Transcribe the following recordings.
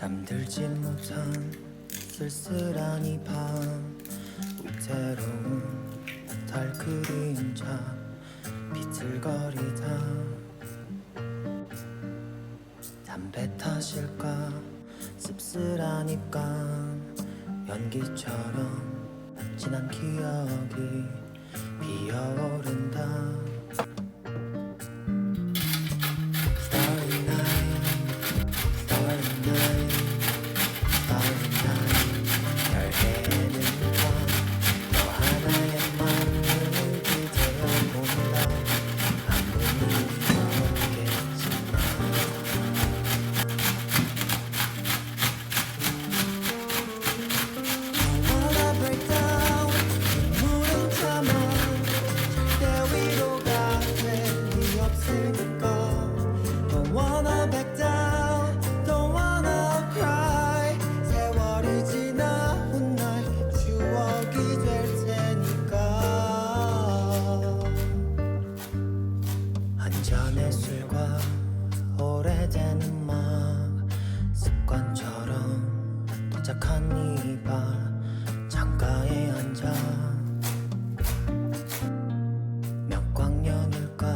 잠들지 못한 쓸쓸한 이 밤 위태로운 달 그림자 비틀거리다 담배 탓일까 씁쓸한 입감 연기처럼 지난 기억이 피어오른다 한잔의 술과 오래된 음악 습관처럼 도착한 이 밤 창가에 앉아 몇 광년일까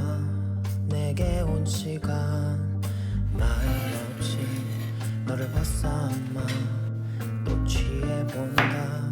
내게 온 시간 말 없이 너를 벗삼아 또 취해본다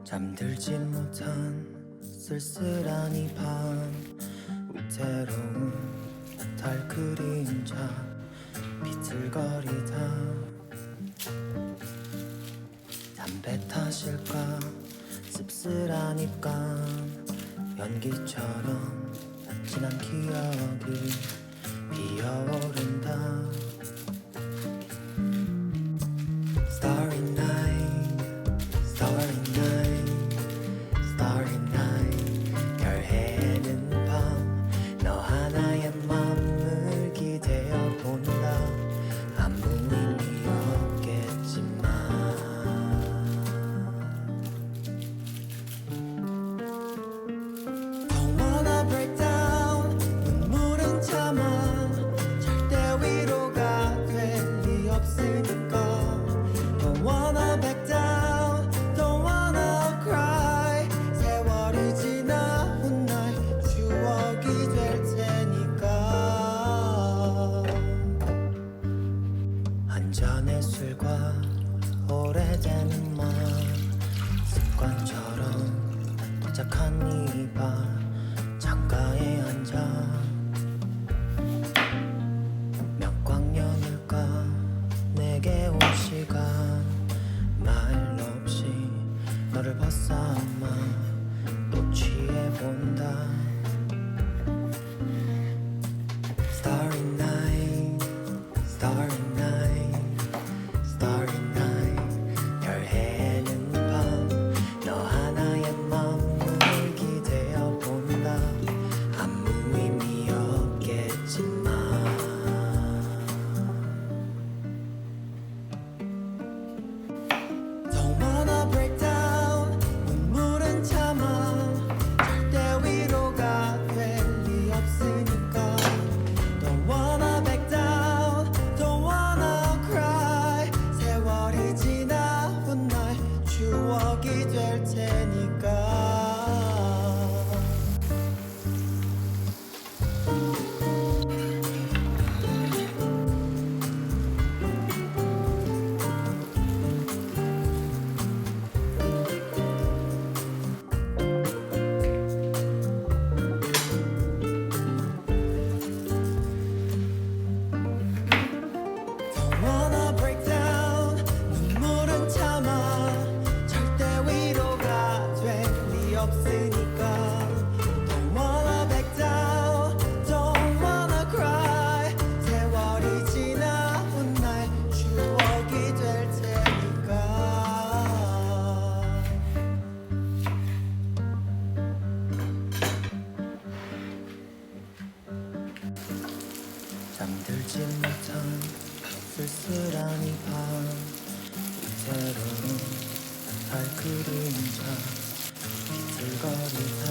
잠들지 못한 쓸쓸한 이 밤 위태로운 달 그림자 비틀거리다 담배 탓일까 씁쓸한 입감 연기처럼 지난 기억이 피어오른다 Starry night, starry night, starry night 별 해는 밤 너 하나의 맘을 기대어 본다 아무 의미 없겠지만 Don't wanna break down 눈물은 참아 절대 위로가 될 리 없으니까 Don't wanna back down, don't wanna cry 세월이 지나 훗날 추억이 될 테니까 한 잔의 술과 오래된 음악 습관처럼 도착한 이 밤 창가에 앉아 몇 광년일까 내게 온 시간 말 없이 너를 벗삼아 또 취해본다 Starry night, starry night, starry night 별 해는 밤 너 하나의 맘을 기대어 본다 잠들지 못한 쓸쓸한 이 밤 위태로운 달 그림자 비틀거리다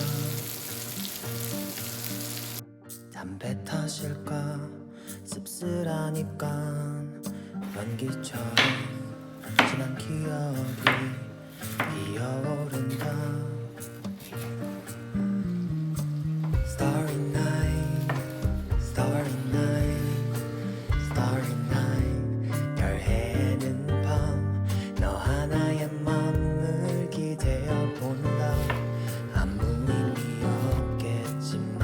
담배 탓일까 씁쓸한 입간 연기처럼 지난 기억이 피어오른다 Starry night, starry night, starry night 별 해는 밤 너 하나의 맘을 기대어 본다 아무 의미 없겠지만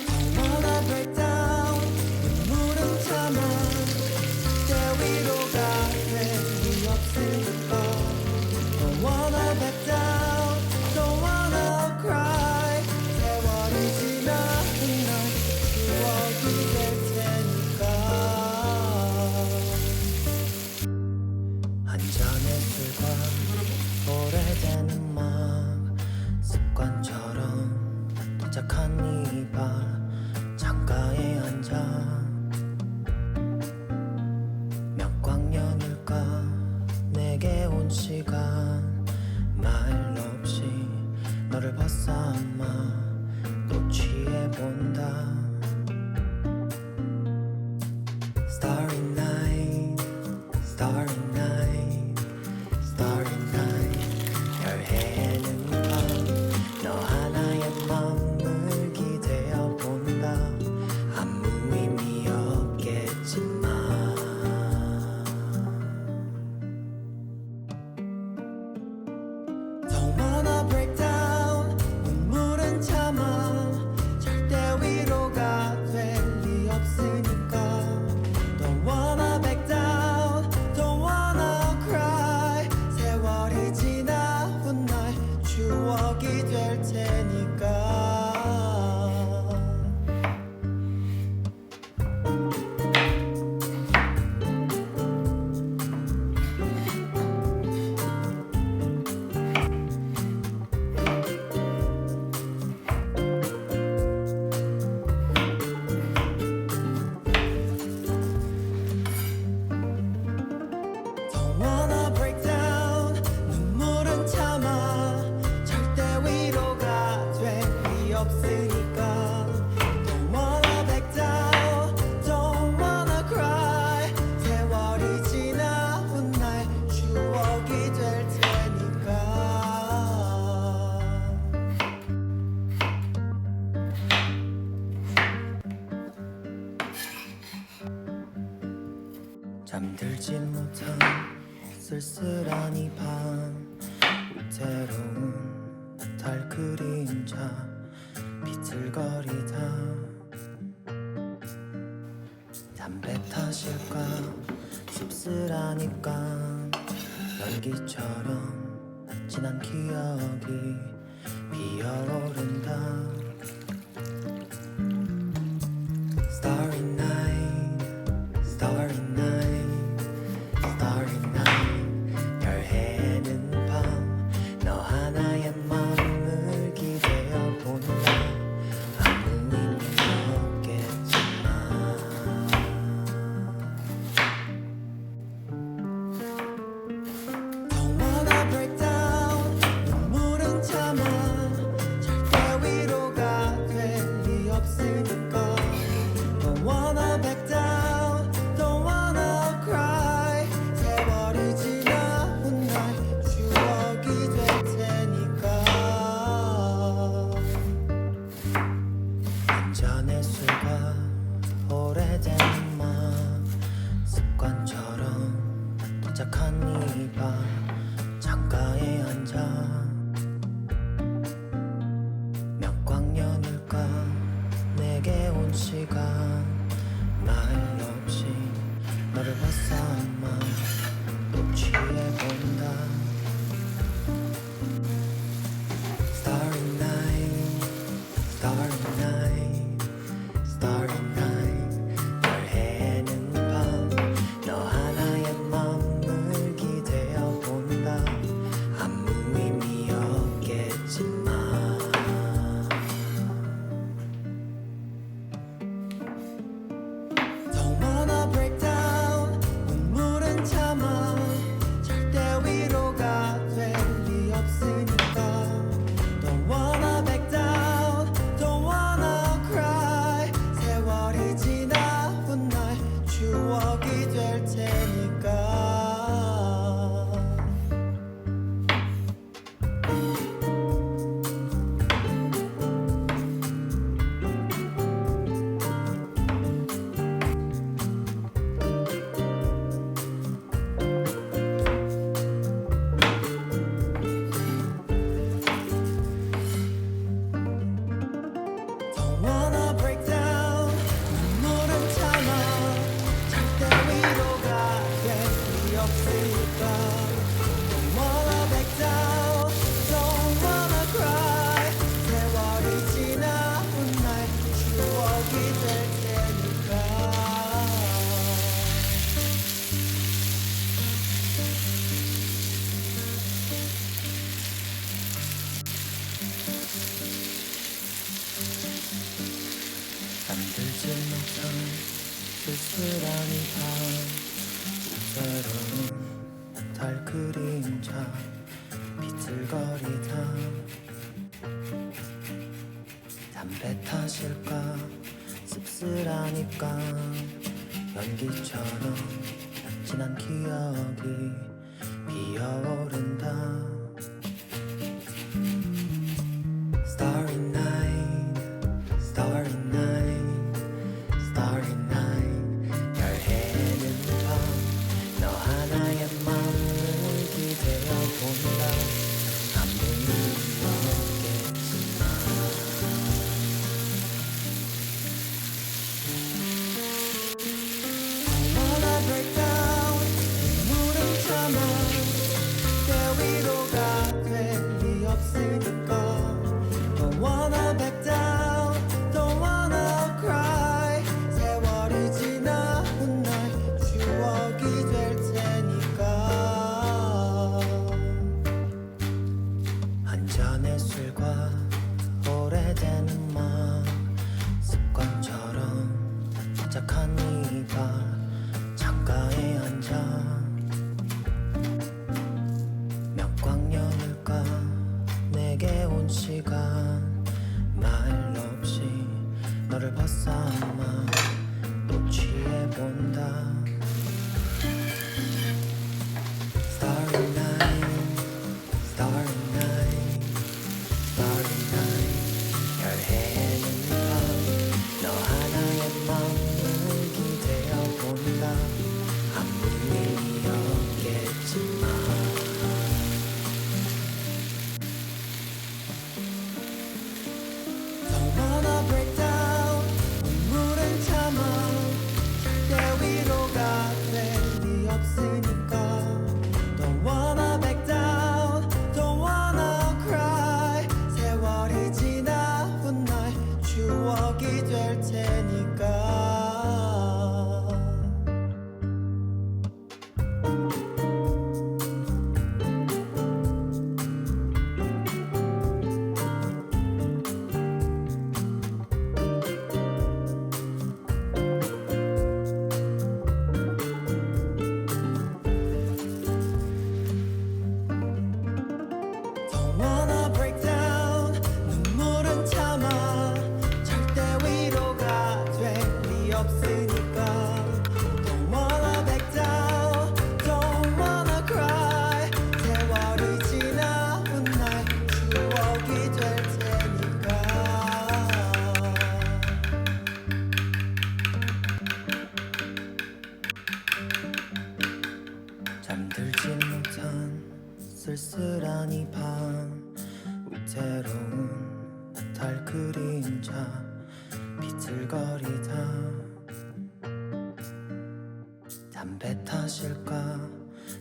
Don't wanna break down 눈물은 참아 때 위로가 될 리 없으니까 Don't wanna back down, don't wanna cry 세월이 지나는 날 추억이 될 테니까 한 잔의 술과 오래된 음악 습관처럼 도착한 이 바 창가에 앉아 몇 광년일까 내게 온 시간 말 없이 너를 벗삼아 또 취해본다 Starry night, starry night, starry night 별 해는 밤 너 하나의 맘을 기대어 본다 아무 의미 없겠지만 Don't wanna break down 눈물은 참아 절대 위로가 될 리 없으니까 Don't wanna back down Don't wanna cry 세월이 지나온 날 추억이 될 테니까 Don't wanna break down 눈물은 참아 절대 위로가 될 리 없으니까 Don't wanna back down Don't wanna cry 세월이 지나온 날 추억이 될 테니까 잠들지 못한 쓸쓸한 이 밤 위태로운 달 그림자 비틀거리다 담배 탓일까 씁쓸한 입간 연기처럼 지난 기억이 피어오른다 Starry night, starry night, starry night 별 해는 밤 너 하나의 맘을 기대어 본다 아무 의미 없겠지만 Don't wanna break down 눈물은 참아 절대 위로가 될 리 없으니까 Don't wanna back down Don't wanna cry 세월이 지나온 날 추억이 될 테니까 한 잔의 술과 오래된 음악 습관처럼 도착한 이 바 창가에 앉아 몇 광년일까 내게 온 시간 말 없이 너를 벗삼아 또 취해본다 Starry night, starry night, starry night 별 해는 밤 너 하나의 맘을 기대어 본다 아무 의미 없겠지만 달 그림자 비틀거리다 담배 탓일까 씁쓸하니까 연기처럼 지난 기억이 피어오른다 Starry night, starry night, starry night 별 해는 밤 너 하나의 맘을 기대어 본다 아무 의미 없겠지만 I wanna break down 눈물은 참아 내 위로가 될 리 없으니까 Don't wanna back down, don't wanna cry 세월이 지나 훗날 추억이 될 테니까 한 잔의 술과 오래된 음악 습관처럼 착한 이가 창가에 앉아 몇 광년일까 내게 온 시간 말 없이 너를 벗삼아 또 취해본다 Starry night, starry night, starry night 별 해는 밤너 하나의 맘을 기대어 본다 아무 의미 없겠지만 Don't wanna break down 눈물은 참아 절대 위로가 될 리 없으니까 Don't wanna back down Don't wanna cry 세월이 지나 훗날 추억이 될 테니까 Don't wanna break down 눈물은 참아 절대 위로가 될 리 없으니까 Don't wanna back down Don't wanna cry 세월이 지나 훗날 추억이 될 테니까 잠들지 못한 쓸쓸한 이 밤 위태로운 달 그림자 비틀거리다 담배 탓일까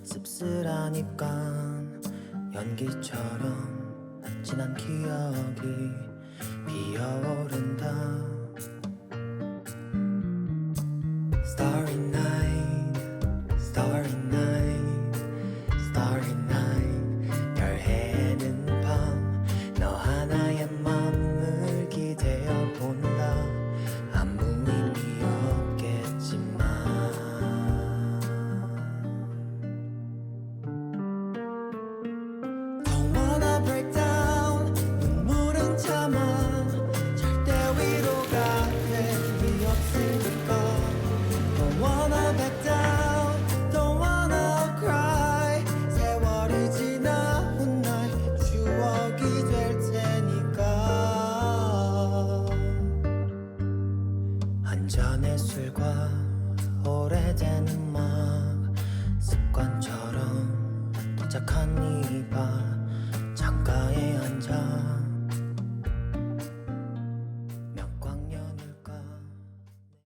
씁쓸하니까 연기처럼 지난 기억이 피어오른다 Starry night, starry night, starry night 별 해는 밤 너 하나의 맘을 기대어 본다 아무 의미 없겠지만 Don't wanna break down 눈물은 참아 절대 위로가 될 리 없으니까 Don't wanna back down Don't wanna cry 세월이 지나 훗날 추억이 될 테니까 한 잔의 술과